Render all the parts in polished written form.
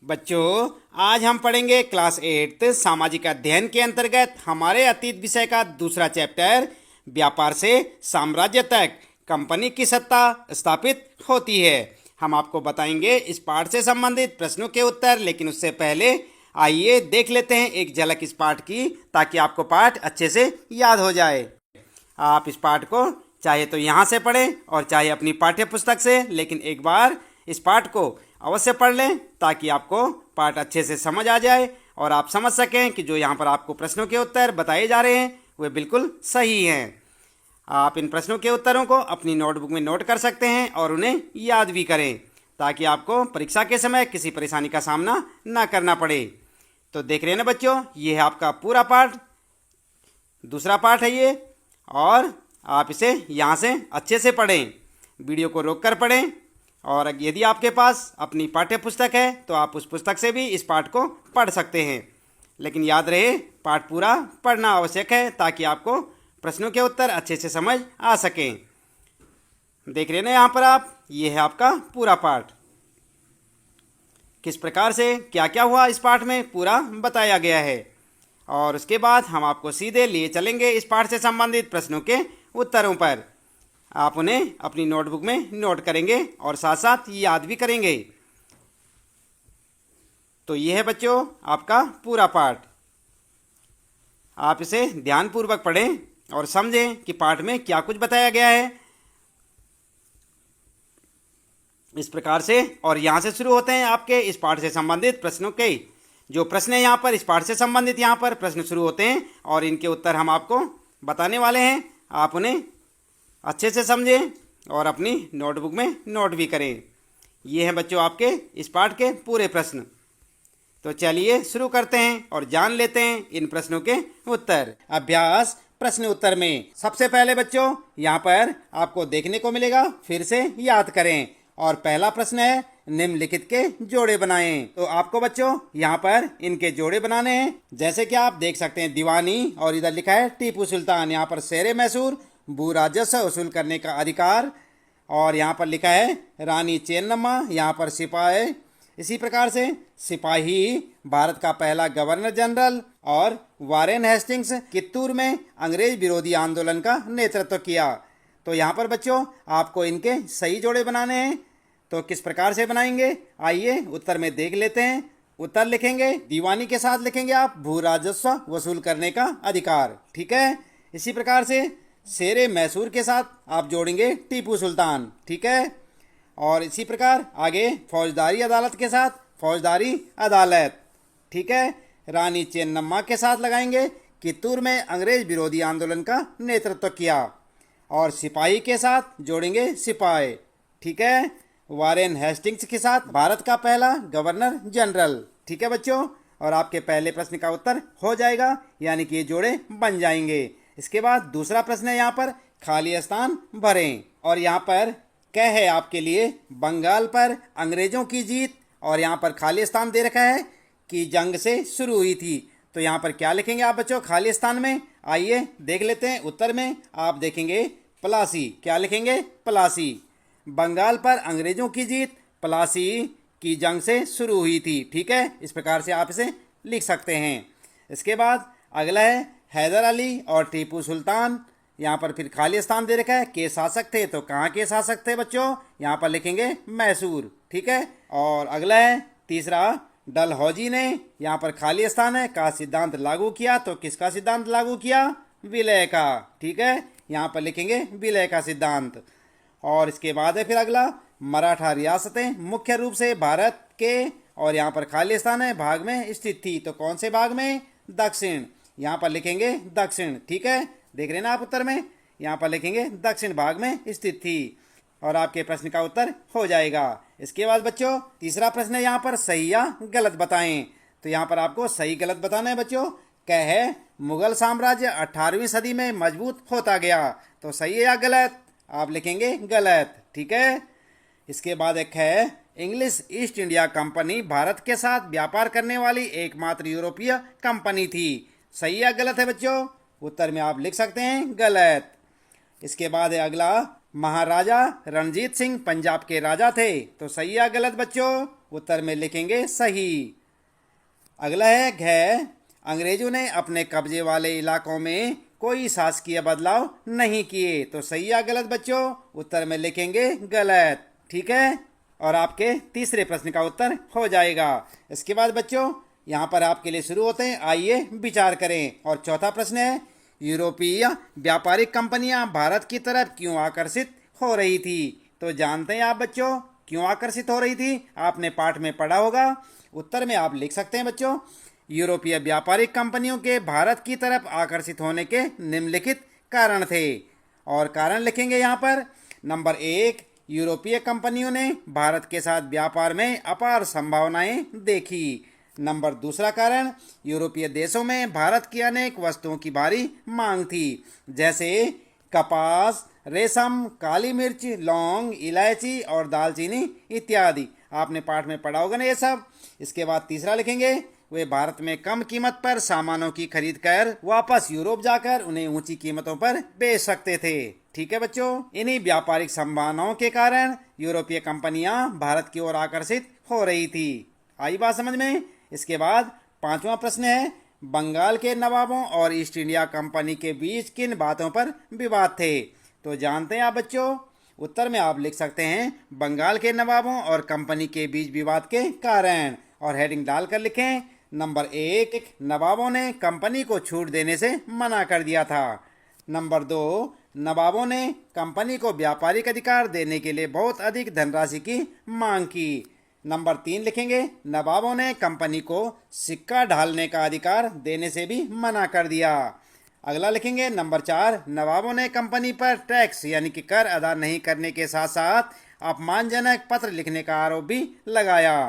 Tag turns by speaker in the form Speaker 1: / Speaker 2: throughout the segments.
Speaker 1: बच्चों, आज हम पढ़ेंगे क्लास 8 सामाजिक अध्ययन के अंतर्गत हमारे अतीत विषय का दूसरा चैप्टर व्यापार से साम्राज्य तक कंपनी की सत्ता स्थापित होती है। हम आपको बताएंगे इस पाठ से संबंधित प्रश्नों के उत्तर, लेकिन उससे पहले आइए देख लेते हैं एक झलक इस पाठ की, ताकि आपको पाठ अच्छे से याद हो जाए। आप इस पाठ को चाहे तो यहाँ से पढ़ें और चाहे अपनी पाठ्य पुस्तक से, लेकिन एक बार इस पाठ को अवश्य पढ़ लें ताकि आपको पाठ अच्छे से समझ आ जाए और आप समझ सकें कि जो यहाँ पर आपको प्रश्नों के उत्तर बताए जा रहे हैं वे बिल्कुल सही हैं। आप इन प्रश्नों के उत्तरों को अपनी नोटबुक में नोट कर सकते हैं और उन्हें याद भी करें, ताकि आपको परीक्षा के समय किसी परेशानी का सामना ना करना पड़े। तो देख रहे हैं ना बच्चों, ये है आपका पूरा पाठ, दूसरा पाठ है ये, और आप इसे यहाँ से अच्छे से पढ़ें, वीडियो को रोक कर पढ़ें। और यदि आपके पास अपनी पाठ्य पुस्तक है तो आप उस पुस्तक से भी इस पाठ को पढ़ सकते हैं, लेकिन याद रहे पाठ पूरा पढ़ना आवश्यक है ताकि आपको प्रश्नों के उत्तर अच्छे से समझ आ सकें। देख रहे हैं ना यहाँ पर आप, ये है आपका पूरा पाठ। किस प्रकार से क्या क्या हुआ इस पाठ में पूरा बताया गया है, और उसके बाद हम आपको सीधे लिए चलेंगे इस पाठ से संबंधित प्रश्नों के उत्तरों पर। आप उन्हें अपनी नोटबुक में नोट करेंगे और साथ साथ याद भी करेंगे। तो यह है बच्चों आपका पूरा पाठ। आप इसे ध्यानपूर्वक पढ़ें और समझें कि पाठ में क्या कुछ बताया गया है इस प्रकार से। और यहाँ से शुरू होते हैं आपके इस पाठ से संबंधित प्रश्नों के जो प्रश्न है, यहाँ पर इस पाठ से संबंधित यहाँ पर प्रश्न शुरू होते हैं और इनके उत्तर हम आपको बताने वाले हैं। आप उन्हें अच्छे से समझें और अपनी नोटबुक में नोट भी करें। ये हैं बच्चों आपके इस पाठ के पूरे प्रश्न। तो चलिए शुरू करते हैं और जान लेते हैं इन प्रश्नों के उत्तर। अभ्यास प्रश्न उत्तर में सबसे पहले बच्चों यहाँ पर आपको देखने को मिलेगा, फिर से याद करें। और पहला प्रश्न है निम्नलिखित के जोड़े बनाएं। तो आपको बच्चों यहाँ पर इनके जोड़े बनाने हैं। जैसे कि आप देख सकते हैं दीवानी, और इधर लिखा है टीपू सुल्तान, यहाँ पर शेरे मैसूर भू राजस्व वसूल करने का अधिकार, और यहाँ पर लिखा है रानी चेन्नम्मा, यहाँ पर सिपाही, इसी प्रकार से सिपाही भारत का पहला गवर्नर जनरल, और वारेन हेस्टिंग्स कित्तूर में अंग्रेज विरोधी आंदोलन का नेतृत्व किया। तो यहाँ पर बच्चों आपको इनके सही जोड़े बनाने हैं। तो किस प्रकार से बनाएंगे आइए उत्तर में देख लेते हैं। उत्तर लिखेंगे दीवानी के साथ लिखेंगे आप भू राजस्व वसूल करने का अधिकार, ठीक है। इसी प्रकार से शेरे मैसूर के साथ आप जोड़ेंगे टीपू सुल्तान, ठीक है। और इसी प्रकार आगे फौजदारी अदालत के साथ फौजदारी अदालत, ठीक है। रानी चेन्नम्मा के साथ लगाएंगे कित्तूर में अंग्रेज विरोधी आंदोलन का नेतृत्व किया, और सिपाही के साथ जोड़ेंगे सिपाही, ठीक है। वारेन हेस्टिंग्स के साथ भारत का पहला गवर्नर जनरल, ठीक है बच्चों। और आपके पहले प्रश्न का उत्तर हो जाएगा, यानी कि ये जोड़े बन जाएंगे। इसके बाद दूसरा प्रश्न है यहाँ पर खाली स्थान भरें, और यहाँ पर क्या है आपके लिए बंगाल पर अंग्रेजों की जीत, और यहाँ पर खाली स्थान दे रखा है कि जंग से शुरू हुई थी। तो यहाँ पर क्या लिखेंगे आप बच्चों खाली स्थान में, आइए देख लेते हैं। उत्तर में आप देखेंगे प्लासी, क्या लिखेंगे प्लासी। बंगाल पर अंग्रेजों की जीत प्लासी की जंग से शुरू हुई थी, ठीक है। इस प्रकार से आप इसे लिख सकते हैं। इसके बाद अगला है हैदर अली और टीपू सुल्तान, यहाँ पर फिर खाली स्थान दे रखा है के शासक थे। तो कहाँ के शासक थे बच्चों, यहाँ पर लिखेंगे मैसूर, ठीक है। और अगला है तीसरा डलहौजी ने, यहाँ पर खाली स्थान है का सिद्धांत लागू किया। तो किसका सिद्धांत लागू किया, विलय का, ठीक है। यहाँ पर लिखेंगे विलय का सिद्धांत। और इसके बाद है फिर अगला मराठा रियासतें मुख्य रूप से भारत के, और यहाँ पर खाली स्थान है भाग में स्थित थी। तो कौन से भाग में, दक्षिण, यहाँ पर लिखेंगे दक्षिण, ठीक है। देख रहे ना आप उत्तर में, यहाँ पर लिखेंगे दक्षिण भाग में स्थित थी, और आपके प्रश्न का उत्तर हो जाएगा। इसके बाद बच्चों तीसरा प्रश्न है यहाँ पर सही या गलत बताएं। तो यहाँ पर आपको सही गलत बताना है बच्चों। क्या है मुगल साम्राज्य 18वीं सदी में मजबूत होता गया। तो सही है या गलत, आप लिखेंगे गलत, ठीक है। इसके बाद एक है English east India company Bharat के साथ व्यापार करने वाली एकमात्र यूरोपीय कंपनी थी। सही या गलत है बच्चों, उत्तर में आप लिख सकते हैं गलत। इसके बाद है अगला महाराजा रणजीत सिंह पंजाब के राजा थे। तो सही या गलत बच्चों, उत्तर में लिखेंगे सही। अगला है घ, अंग्रेजों ने अपने कब्जे वाले इलाकों में कोई शासकीय बदलाव नहीं किए। तो सही या गलत बच्चों? उत्तर में लिखेंगे गलत। ठीक है, और आपके तीसरे प्रश्न का उत्तर हो जाएगा। इसके बाद बच्चों यहाँ पर आपके लिए शुरू होते हैं, आइए विचार करें। और चौथा प्रश्न है, यूरोपीय व्यापारिक कंपनियां भारत की तरफ क्यों आकर्षित हो रही थी? तो जानते हैं आप बच्चों क्यों आकर्षित हो रही थी? आपने पाठ में पढ़ा होगा। उत्तर में आप लिख सकते हैं बच्चों, यूरोपीय व्यापारिक कंपनियों के भारत की तरफ आकर्षित होने के निम्नलिखित कारण थे। और कारण लिखेंगे यहाँ पर। नंबर 1, यूरोपीय कंपनियों ने भारत के साथ व्यापार में अपार संभावनाएं देखी। नंबर दूसरा कारण, यूरोपीय देशों में भारत की अनेक वस्तुओं की भारी मांग थी, जैसे कपास, रेशम, काली मिर्च, लौंग, इलायची और दालचीनी इत्यादि। आपने पाठ में पढ़ा होगा ना ये सब। इसके बाद तीसरा लिखेंगे, वे भारत में कम कीमत पर सामानों की खरीद कर वापस यूरोप जाकर उन्हें ऊंची कीमतों पर बेच सकते थे। ठीक है बच्चों, इन्हीं व्यापारिक संभावनाओं के कारण यूरोपीय कंपनियां भारत की ओर आकर्षित हो रही थी। आई बात समझ में? इसके बाद पांचवा प्रश्न है, बंगाल के नवाबों और ईस्ट इंडिया कंपनी के बीच किन बातों पर विवाद थे? तो जानते हैं आप बच्चों? उत्तर में आप लिख सकते हैं, बंगाल के नवाबों और कंपनी के बीच विवाद के कारण। और हेडिंग डालकर लिखें। नंबर 1, नवाबों ने कंपनी को छूट देने से मना कर दिया था। नंबर 2, नवाबों ने कंपनी को व्यापारिक अधिकार देने के लिए बहुत अधिक धनराशि की मांग की। नंबर 3 लिखेंगे, नवाबों ने कंपनी को सिक्का ढालने का अधिकार देने से भी मना कर दिया। अगला लिखेंगे नंबर 4, नवाबों ने कंपनी पर टैक्स यानी कि कर अदा नहीं करने के साथ साथ अपमानजनक पत्र लिखने का आरोप भी लगाया।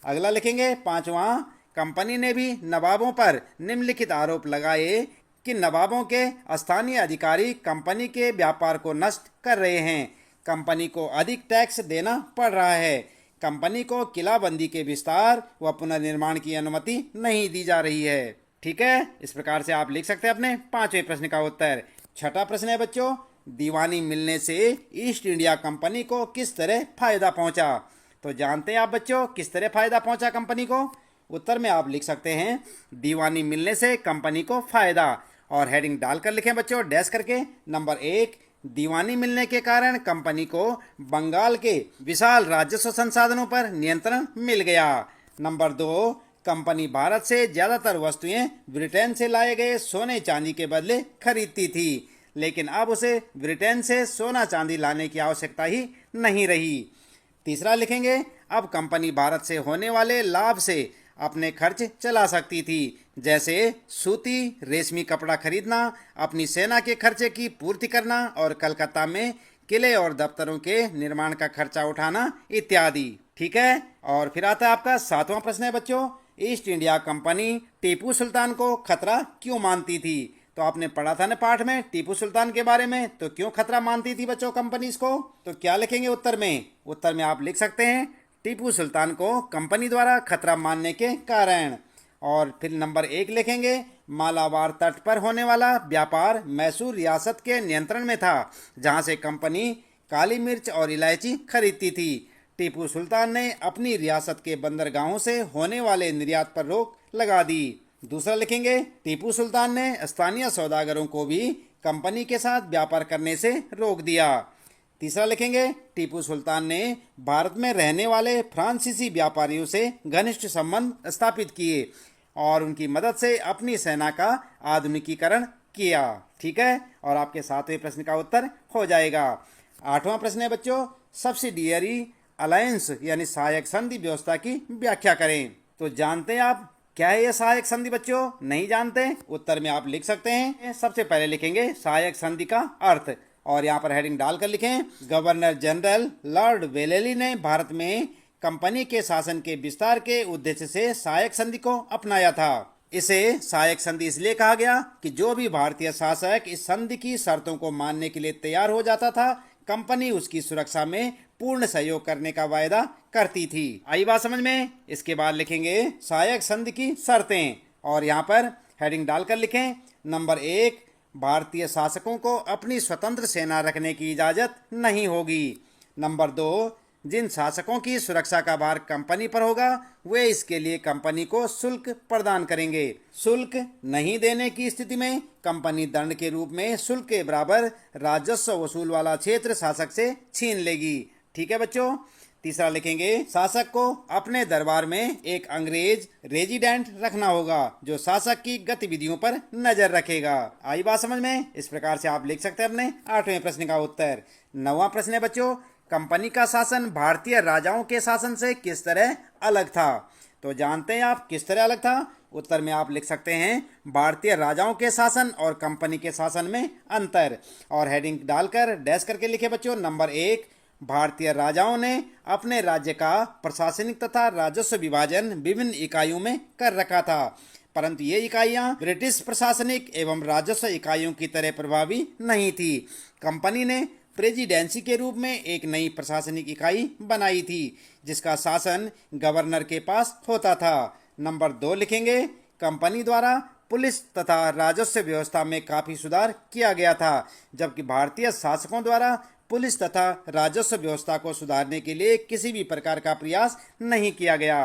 Speaker 1: अगला लिखेंगे पांचवा, कंपनी ने भी नवाबों पर निम्नलिखित आरोप लगाए कि नवाबों के स्थानीय अधिकारी कंपनी के व्यापार को नष्ट कर रहे हैं, कंपनी को अधिक टैक्स देना पड़ रहा है, कंपनी को किलाबंदी के विस्तार व पुनर्निर्माण की अनुमति नहीं दी जा रही है। ठीक है, इस प्रकार से आप लिख सकते हैं अपने पांचवें प्रश्न का उत्तर। छठा प्रश्न है बच्चों, दीवानी मिलने से ईस्ट इंडिया कंपनी को किस तरह फायदा पहुंचा? तो जानते हैं आप बच्चों किस तरह फायदा पहुंचा कंपनी को? उत्तर में आप लिख सकते हैं, दीवानी मिलने से कंपनी को फायदा। और हेडिंग डालकर लिखें बच्चों, डैश करके। नंबर 1, दीवानी मिलने के कारण कंपनी को बंगाल के विशाल राजस्व संसाधनों पर नियंत्रण मिल गया। नंबर 2, कंपनी भारत से ज्यादातर वस्तुएं ब्रिटेन से लाए गए सोने चांदी के बदले खरीदती थी, लेकिन अब उसे ब्रिटेन से सोना चांदी लाने की आवश्यकता ही नहीं रही। तीसरा लिखेंगे, अब कंपनी भारत से होने वाले लाभ से अपने खर्च चला सकती थी, जैसे सूती रेशमी कपड़ा खरीदना, अपनी सेना के खर्चे की पूर्ति करना और कलकत्ता में किले और दफ्तरों के निर्माण का खर्चा उठाना इत्यादि। ठीक है, और फिर आता है आपका सातवां प्रश्न है बच्चों, east India company Tipu Sultan को खतरा क्यों मानती थी? तो आपने पढ़ा था ना पाठ में टीपू सुल्तान के बारे में, तो क्यों खतरा मानती थी बच्चों कंपनी इसको? तो क्या लिखेंगे उत्तर में? उत्तर में आप लिख सकते हैं, टीपू सुल्तान को कंपनी द्वारा खतरा मानने के कारण। और फिर नंबर 1 लिखेंगे, मालाबार तट पर होने वाला व्यापार मैसूर रियासत के नियंत्रण में था, जहां से कंपनी काली मिर्च और इलायची खरीदती थी। टीपू सुल्तान ने अपनी रियासत के बंदरगाहों से होने वाले निर्यात पर रोक लगा दी। दूसरा लिखेंगे, टीपू सुल्तान ने स्थानीय सौदागरों को भी कंपनी के साथ व्यापार करने से रोक दिया। तीसरा लिखेंगे, टीपू सुल्तान ने भारत में रहने वाले फ्रांसीसी व्यापारियों से घनिष्ठ संबंध स्थापित किए और उनकी मदद से अपनी सेना का आधुनिकीकरण किया। ठीक है, और आपके सातवें प्रश्न का उत्तर हो जाएगा। आठवां प्रश्न है बच्चों, सब्सिडियरी अलायंस यानी सहायक संधि व्यवस्था की व्याख्या करें। तो जानते हैं आप क्या है यह सहायक संधि बच्चों? नहीं जानते? उत्तर में आप लिख सकते हैं। सबसे पहले लिखेंगे सहायक संधि का अर्थ, और यहाँ पर हेडिंग डालकर लिखें, गवर्नर जनरल लॉर्ड वेलेली ने भारत में कंपनी के शासन के विस्तार के उद्देश्य से सहायक संधि को अपनाया था। इसे सहायक संधि इसलिए कहा गया कि जो भी भारतीय शासक इस संधि की शर्तों को मानने के लिए तैयार हो जाता था, कंपनी उसकी सुरक्षा में पूर्ण सहयोग करने का वायदा करती थी। आई बात समझ में? इसके बाद लिखेंगे सहायक संधि की शर्तें, और यहाँ पर हेडिंग डालकर लिखें, नंबर 1, भारतीय शासकों को अपनी स्वतंत्र सेना रखने की इजाजत नहीं होगी। नंबर 2, जिन शासकों की सुरक्षा का भार कंपनी पर होगा वे इसके लिए कंपनी को शुल्क प्रदान करेंगे। शुल्क नहीं देने की स्थिति में कंपनी दंड के रूप में शुल्क के बराबर राजस्व वसूल वाला क्षेत्र शासक से छीन लेगी। ठीक है बच्चों। तीसरा लिखेंगे, शासक को अपने दरबार में एक अंग्रेज रेजिडेंट रखना होगा जो शासक की गतिविधियों पर नजर रखेगा। आई बात समझ में? इस प्रकार से आप लिख सकते हैं अपने 8वें प्रश्न का उत्तर। 9वां प्रश्न है बच्चों, कंपनी का शासन भारतीय राजाओं के शासन से किस तरह अलग था? तो जानते हैं आप किस तरह अलग था? उत्तर में आप लिख सकते हैं भारतीय राजाओं के शासन और कंपनी के शासन में अंतर, और हेडिंग डालकर डैश करके लिखे बच्चों। नंबर 1, भारतीय राजाओं ने अपने राज्य का प्रशासनिक तथा राजस्व विभाजन विभिन्न इकाइयों में कर रखा था, परंतु ये इकाइयां ब्रिटिश प्रशासनिक एवं राजस्व इकाइयों की तरह प्रभावी नहीं थी। कंपनी ने प्रेसिडेंसी के रूप में एक नई प्रशासनिक इकाई बनाई थी जिसका शासन गवर्नर के पास होता था। नंबर 2 लिखेंगे, कंपनी द्वारा पुलिस तथा राजस्व व्यवस्था में काफी सुधार किया गया था, जबकि भारतीय शासकों द्वारा पुलिस तथा राजस्व व्यवस्था को सुधारने के लिए किसी भी प्रकार का प्रयास नहीं किया गया।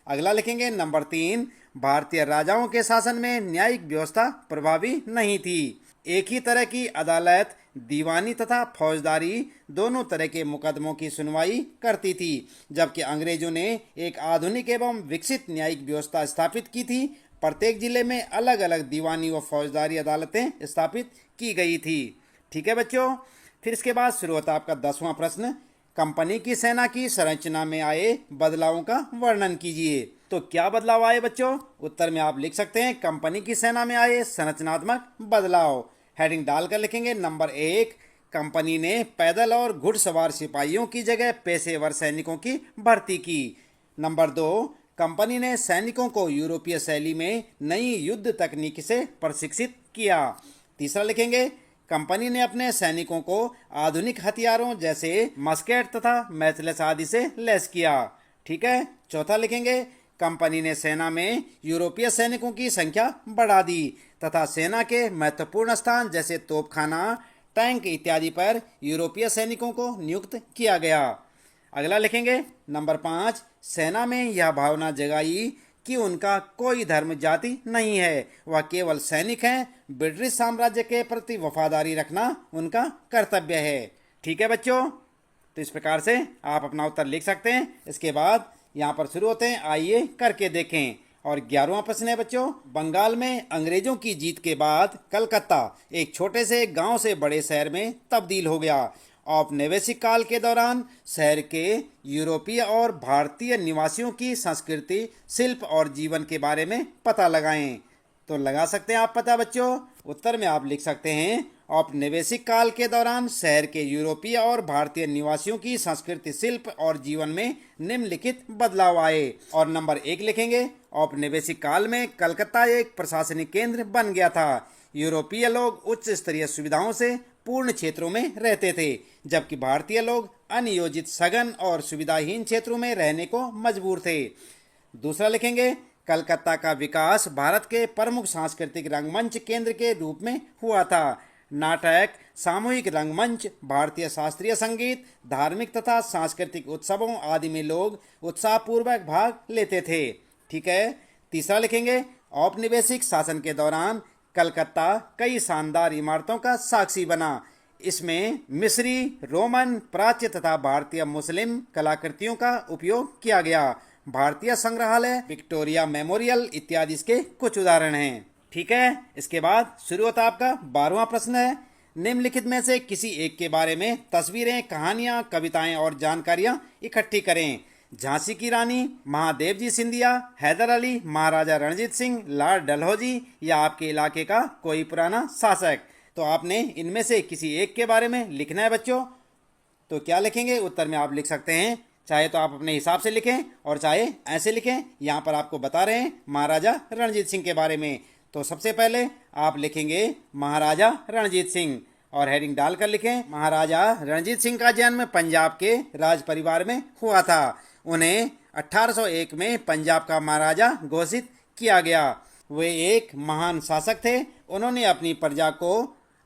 Speaker 1: अगला लिखेंगे नंबर 3, भारतीय राजाओं के शासन में न्यायिक व्यवस्था प्रभावी नहीं थी। एक ही तरह की अदालत दीवानी तथा फौजदारी दोनों तरह के मुकदमों की सुनवाई करती थी, जबकि अंग्रेजों ने एक आधुनिक एवं विकसित न्यायिक व्यवस्था स्थापित की थी। प्रत्येक जिले में अलग अलग दीवानी व फौजदारी अदालतें स्थापित की गई थी। ठीक है बच्चों। फिर इसके बाद शुरू होता है आपका 10वां प्रश्न, कंपनी की सेना की संरचना में आए बदलावों का वर्णन कीजिए। तो क्या बदलाव आए बच्चों? उत्तर में आप लिख सकते हैं कंपनी की सेना में आए संरचनात्मक बदलाव। हेडिंग डालकर लिखेंगे। नंबर 1, कंपनी ने पैदल और घुड़सवार सिपाहियों की जगह पेशेवर सैनिकों की भर्ती की। नंबर 2, कंपनी ने सैनिकों को यूरोपीय शैली में नई युद्ध तकनीक से प्रशिक्षित किया। तीसरा लिखेंगे, कंपनी ने अपने सैनिकों को आधुनिक हथियारों जैसे मस्केट तथा मैचलेस आदि से लैस किया। ठीक है। चौथा लिखेंगे, कंपनी ने सेना में यूरोपीय सैनिकों की संख्या बढ़ा दी तथा सेना के महत्वपूर्ण स्थान जैसे तोपखाना, टैंक इत्यादि पर यूरोपीय सैनिकों को नियुक्त किया गया। अगला लिखेंगे नंबर 5, सेना में यह भावना जगाई कि उनका कोई धर्म जाति नहीं है, वह केवल सैनिक हैं। ब्रिटिश साम्राज्य के प्रति वफादारी रखना उनका कर्तव्य है। ठीक है बच्चों। तो इस प्रकार से आप अपना उत्तर लिख सकते हैं। इसके बाद यहाँ पर शुरू होते हैं, आइए करके देखें। और 11वां प्रश्न है बच्चों, बंगाल में अंग्रेजों की जीत के बाद कलकत्ता एक छोटे से गांव से बड़े शहर में तब्दील हो गया। औपनिवेशिक काल के दौरान शहर के यूरोपीय और भारतीय निवासियों की संस्कृति, शिल्प और जीवन के बारे में पता लगाएं। तो लगा सकते हैं आप पता बच्चों। उत्तर में आप लिख सकते हैं, औपनिवेशिक काल के दौरान शहर के यूरोपीय और भारतीय निवासियों की संस्कृति, शिल्प और जीवन में निम्नलिखित बदलाव आए। और नंबर 1 लिखेंगे, औपनिवेशिक काल में कलकत्ता एक प्रशासनिक केंद्र बन गया था। यूरोपीय लोग उच्च स्तरीय सुविधाओं से पूर्ण क्षेत्रों में रहते थे, जबकि भारतीय लोग अनियोजित, सघन और सुविधाहीन क्षेत्रों में रहने को मजबूर थे। दूसरा लिखेंगे, कलकत्ता का विकास भारत के प्रमुख सांस्कृतिक रंगमंच केंद्र के रूप में हुआ था। नाटक, सामूहिक रंगमंच, भारतीय शास्त्रीय संगीत, धार्मिक तथा सांस्कृतिक उत्सवों आदि में लोग उत्साहपूर्वक भाग लेते थे। ठीक है। तीसरा लिखेंगे, औपनिवेशिक शासन के दौरान कलकत्ता कई शानदार इमारतों का साक्षी बना। इसमें मिस्री, रोमन, प्राच्य तथा भारतीय मुस्लिम कलाकृतियों का उपयोग किया गया। भारतीय संग्रहालय, विक्टोरिया मेमोरियल इत्यादि इसके कुछ उदाहरण हैं। ठीक है। इसके बाद शुरू होता आपका 12वां प्रश्न है, निम्नलिखित में से किसी एक के बारे में तस्वीरें, कहानियां, कविताएं और जानकारियां इकट्ठी करें। झांसी की रानी, महादेव जी सिंधिया, हैदर अली, महाराजा रणजीत सिंह, लॉर्ड डलहौजी या आपके इलाके का कोई पुराना शासक। तो आपने इनमें से किसी एक के बारे में लिखना है बच्चों। तो क्या लिखेंगे? उत्तर में आप लिख सकते हैं, चाहे तो आप अपने हिसाब से लिखें और चाहे ऐसे लिखें। यहाँ पर आपको बता रहे हैं महाराजा रणजीत सिंह के बारे में। तो सबसे पहले आप लिखेंगे महाराजा रणजीत सिंह और हेडिंग डालकर लिखें, महाराजा रणजीत सिंह का जन्म पंजाब के राज परिवार में हुआ था। उन्हें 1801 में पंजाब का महाराजा घोषित किया गया। वे एक महान शासक थे। उन्होंने अपनी प्रजा को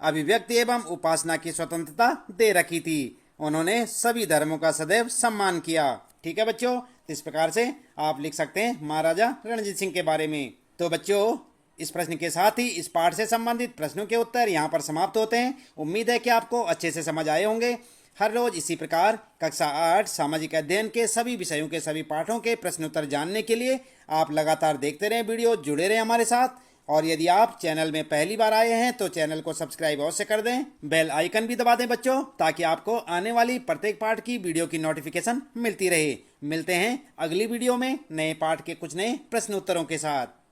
Speaker 1: अभिव्यक्ति एवं उपासना की स्वतंत्रता दे रखी थी। उन्होंने सभी धर्मों का सदैव सम्मान किया। ठीक है बच्चों, इस प्रकार से आप लिख सकते हैं महाराजा रणजीत सिंह के बारे में। तो बच्चों, इस प्रश्न के साथ ही इस पाठ से संबंधित प्रश्नों के उत्तर यहाँ पर समाप्त होते हैं। उम्मीद है कि आपको अच्छे से समझ आए होंगे। हर रोज इसी प्रकार कक्षा 8 सामाजिक अध्ययन के सभी विषयों के सभी पाठों के प्रश्नोत्तर जानने के लिए आप लगातार देखते रहें वीडियो, जुड़े रहें हमारे साथ। और यदि आप चैनल में पहली बार आए हैं तो चैनल को सब्सक्राइब अवश्य कर दें, बेल आइकन भी दबा दें बच्चों, ताकि आपको आने वाली प्रत्येक पाठ की वीडियो की नोटिफिकेशन मिलती रहे। मिलते हैं अगली वीडियो में नए पाठ के कुछ नए प्रश्न उत्तरों के साथ।